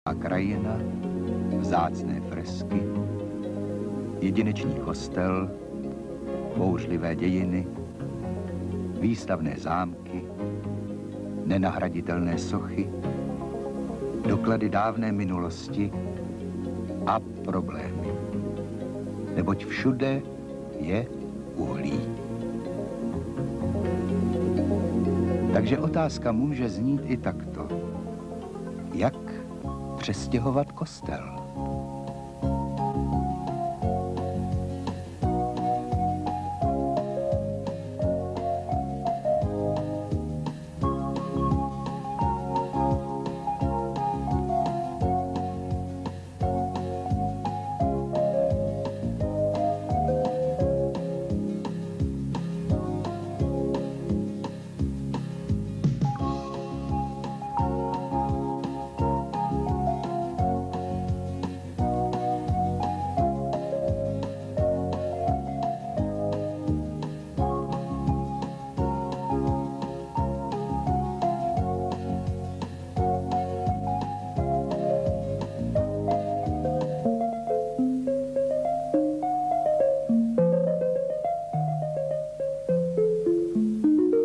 A krajina, vzácné fresky, jedinečný kostel, bouřlivé dějiny, výstavné zámky, nenahraditelné sochy, doklady dávné minulosti a problémy. Neboť všude je uhlí. Takže otázka může znít i takto. Jak přestěhovat kostel?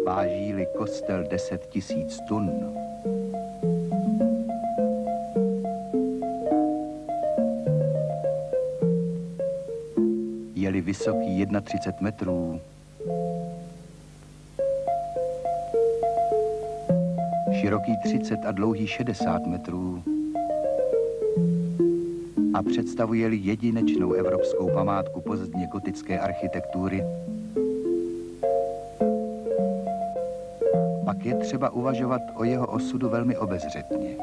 Váží-li kostel 10 000 tun, je-li vysoký 31 metrů, široký 30 a dlouhý 60 metrů a představuje-li jedinečnou evropskou památku pozdně gotické architektury, pak je třeba uvažovat o jeho osudu velmi obezřetně.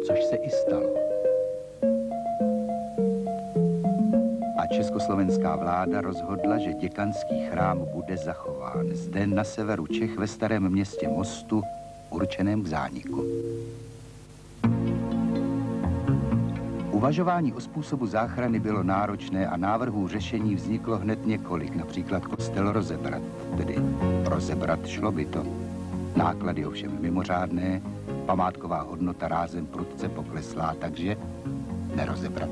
Což se i stalo. A československá vláda rozhodla, že děkanský chrám bude zachován zde na severu Čech ve starém městě Mostu, určeném k zániku. Uvažování o způsobu záchrany bylo náročné a návrhů řešení vzniklo hned několik, například kostel rozebrat. Tedy rozebrat šlo by to. Náklady ovšem mimořádné, památková hodnota rázem prudce pokleslá, takže nerozebrat.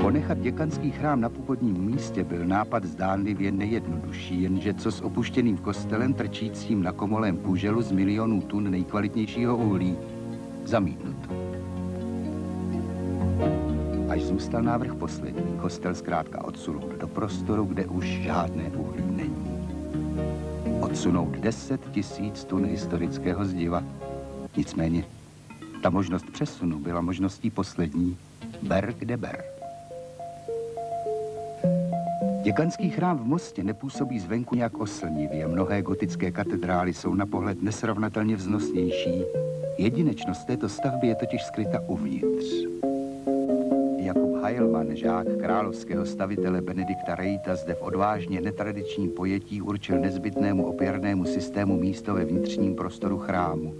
Ponechat děkanský chrám na původním místě byl nápad zdánlivě nejjednodušší, jenže co s opuštěným kostelem trčícím na komolém kůželu z milionů tun nejkvalitnějšího uhlí, zamítnuto. Až zůstal návrh poslední, kostel zkrátka odsunout do prostoru, kde už žádné uhlí není. Odsunout 10 000 tun historického zdiva. Nicméně, ta možnost přesunu byla možností poslední, ber kde ber. Děkanský chrám v Mostě nepůsobí zvenku nějak oslnivě. Mnohé gotické katedrály jsou na pohled nesrovnatelně vznosnější. Jedinečnost této stavby je totiž skryta uvnitř. Jakub Heilmann, žák královského stavitele Benedikta Reita, zde v odvážně netradičním pojetí určil nezbytnému opěrnému systému místo ve vnitřním prostoru chrámu.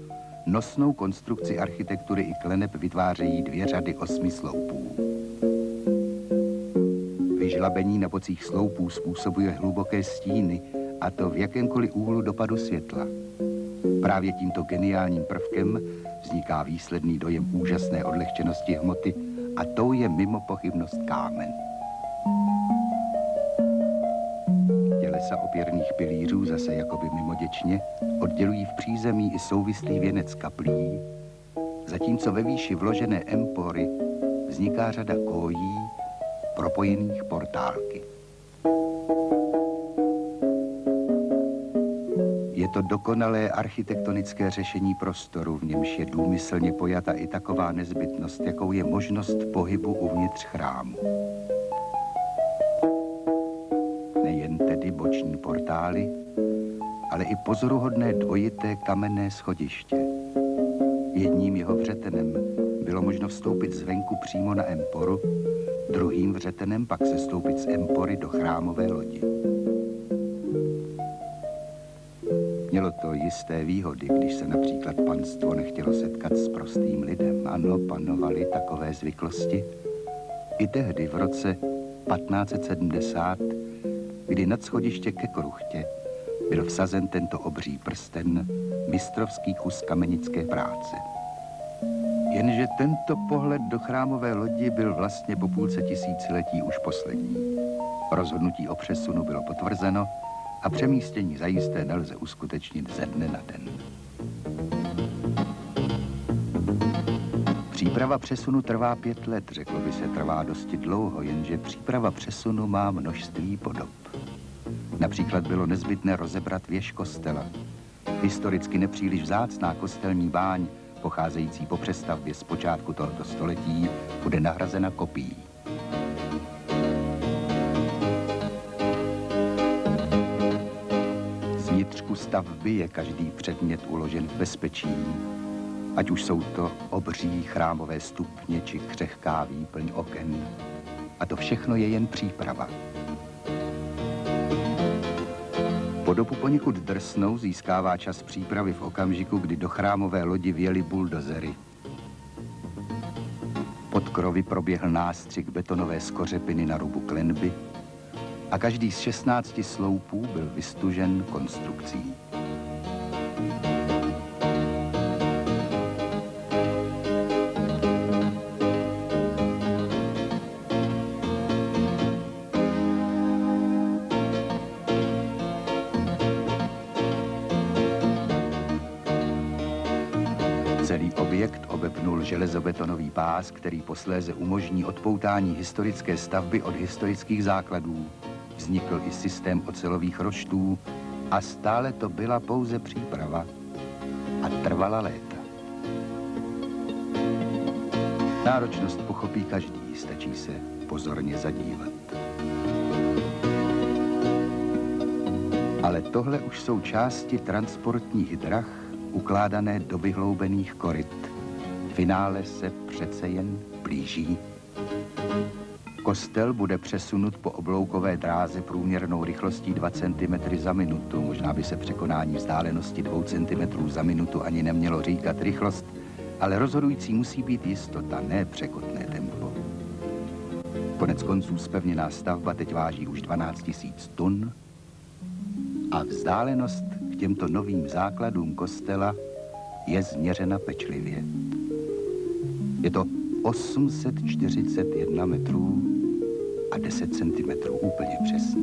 Nosnou konstrukci architektury i kleneb vytvářejí 2 řady 8 sloupů. Vyžlabení na bocích sloupů způsobuje hluboké stíny, a to v jakémkoliv úhlu dopadu světla. Právě tímto geniálním prvkem vzniká výsledný dojem úžasné odlehčenosti hmoty a tou je mimo pochybnost kámen. Tělesa opěrných pilířů zase jakoby mimoděčně oddělují v přízemí i souvislý věnec kaplí, zatímco ve výši vložené empory vzniká řada kójí propojených portálky. Je to dokonalé architektonické řešení prostoru, v němž je důmyslně pojata i taková nezbytnost, jakou je možnost pohybu uvnitř chrámu. Nejen tedy boční portály, ale i pozoruhodné dvojité kamenné schodiště. Jedním jeho vřetenem bylo možno vstoupit zvenku přímo na emporu, druhým vřetenem pak sestoupit z empory do chrámové lodi. Mělo to jisté výhody, když se například panstvo nechtělo setkat s prostým lidem. Ano, panovaly takové zvyklosti. I tehdy v roce 1570, kdy nad schodiště ke kruchtě byl vsazen tento obří prsten, mistrovský kus kamenické práce. Jenže tento pohled do chrámové lodi byl vlastně po půlce tisíciletí už poslední. Rozhodnutí o přesunu bylo potvrzeno a přemístění zajisté nelze uskutečnit ze dne na den. Příprava přesunu trvá 5 let, řeklo by se, trvá dosti dlouho, jenže příprava přesunu má množství podob. Například bylo nezbytné rozebrat věž kostela. Historicky nepříliš vzácná kostelní báň, pocházející po přestavbě z počátku tohoto století, bude nahrazena kopií. Z vnitřku stavby je každý předmět uložen v bezpečí, ať už jsou to obří chrámové stupně či křehká výplň oken. A to všechno je jen příprava. Podobu poněkud drsnou získává čas přípravy v okamžiku, kdy do chrámové lodi vjeli buldozery. Pod krovy proběhl nástřik betonové skořepiny na rubu klenby a každý z 16 sloupů byl vystužen konstrukcí. Celý objekt obepnul železobetonový pás, který posléze umožní odpoutání historické stavby od historických základů. Vznikl i systém ocelových roštů a stále to byla pouze příprava a trvala léta. Náročnost pochopí každý, stačí se pozorně zadívat. Ale tohle už jsou části transportních drah ukládané do vyhloubených koryt. Finále se přece jen blíží. Kostel bude přesunut po obloukové dráze průměrnou rychlostí 2 cm za minutu. Možná by se překonání vzdálenosti 2 cm za minutu ani nemělo říkat rychlost, ale rozhodující musí být jistota, ne překotné tempo. Konec konců zpevněná stavba teď váží už 12 000 tun a vzdálenost k těmto novým základům kostela je změřena pečlivě. Je to 841 metrů a 10 centimetrů, úplně přesně.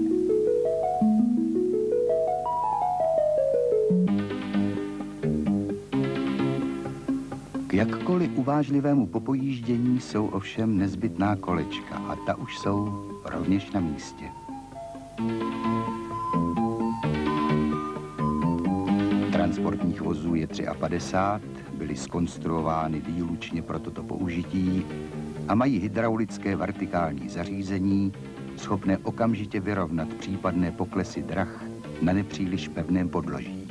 K jakkoliv uvážlivému popojíždění jsou ovšem nezbytná kolečka a ta už jsou rovněž na místě. Transportních vozů je 53, byly zkonstruovány výlučně pro toto použití a mají hydraulické vertikální zařízení, schopné okamžitě vyrovnat případné poklesy drah na nepříliš pevném podloží.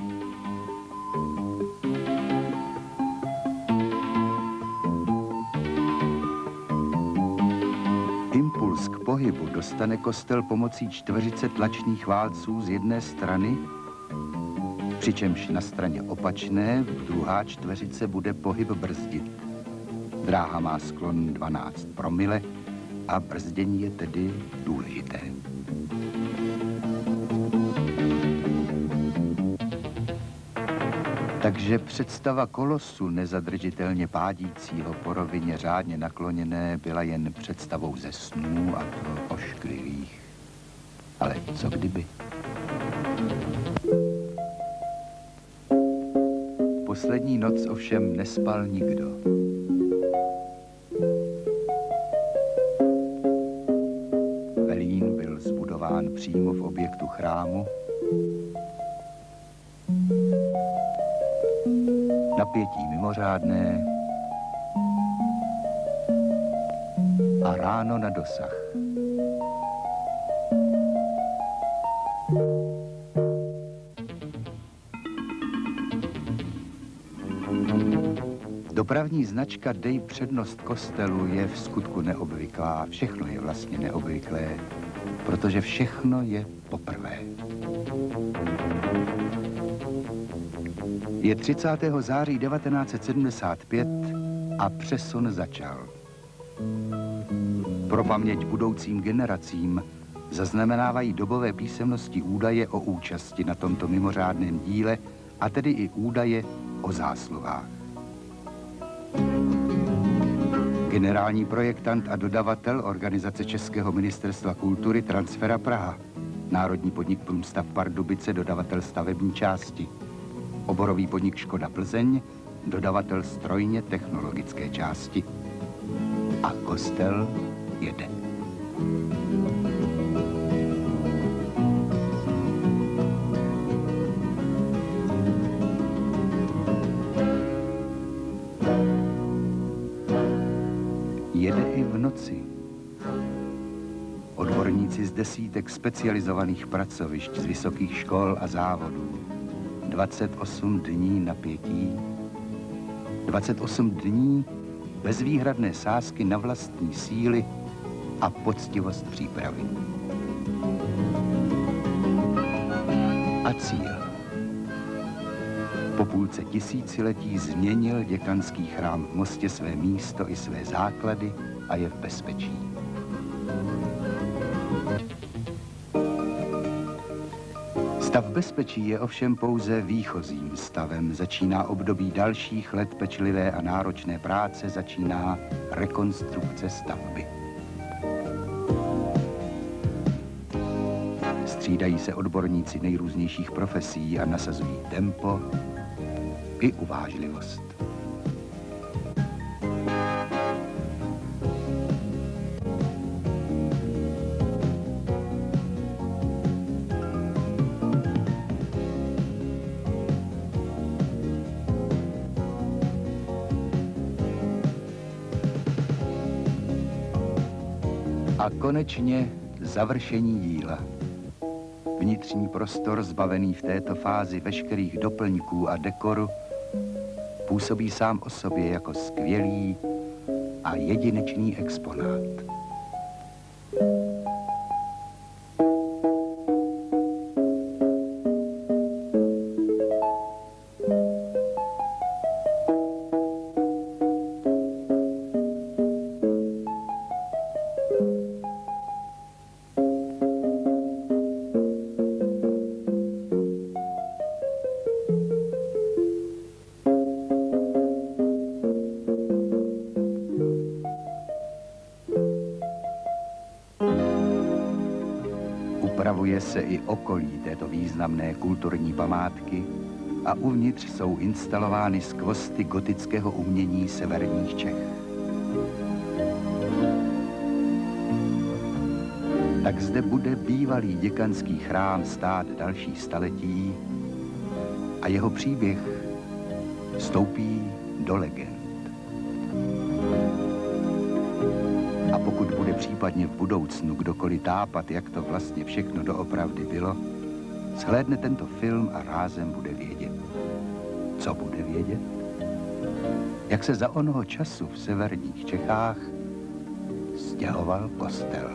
Impuls k pohybu dostane kostel pomocí 40 tlačných válců z jedné strany, přičemž na straně opačné druhá čtveřice bude pohyb brzdit. Dráha má sklon 12 promile a brzdění je tedy důležité. Takže představa kolosu nezadržitelně pádícího po rovině řádně nakloněné byla jen představou ze snů, a to ošklivých. Ale co kdyby? Poslední noc ovšem nespal nikdo. Velín byl zbudován přímo v objektu chrámu. Napětí mimořádné a ráno na dosah. Dopravní značka Dej přednost kostelu je v skutku neobvyklá. Všechno je vlastně neobvyklé, protože všechno je poprvé. Je 30. září 1975 a přesun začal. Pro paměť budoucím generacím zaznamenávají dobové písemnosti údaje o účasti na tomto mimořádném díle, a tedy i údaje o zásluhách. Generální projektant a dodavatel organizace Českého ministerstva kultury Transfera Praha, národní podnik Průmstav Pardubice, dodavatel stavební části, oborový podnik Škoda Plzeň, dodavatel strojně technologické části. A kostel jede. Jede i v noci. Odborníci z desítek specializovaných pracovišť z vysokých škol a závodů. 28 dní napětí, 28 dní bezvýhradné sázky na vlastní síly a poctivost přípravy. A cíl. Po půlce tisíciletí změnil děkanský chrám v Mostě své místo i své základy a je v bezpečí. Stav bezpečí je ovšem pouze výchozím stavem. Začíná období dalších let pečlivé a náročné práce, začíná rekonstrukce stavby. Střídají se odborníci nejrůznějších profesí a nasazují tempo i uvážlivost. A konečně završení díla. Vnitřní prostor, zbavený v této fázi veškerých doplňků a dekoru, působí sám o sobě jako skvělý a jedinečný exponát. Upravuje se i okolí této významné kulturní památky a uvnitř jsou instalovány skvosty gotického umění severních Čech. Tak zde bude bývalý děkanský chrám stát další staletí a jeho příběh vstoupí do legend. A pokud bude případně v budoucnu kdokoliv tápat, jak to vlastně všechno doopravdy bylo, shlédne tento film a rázem bude vědět. Co bude vědět? Jak se za onoho času v severních Čechách stěhoval kostel.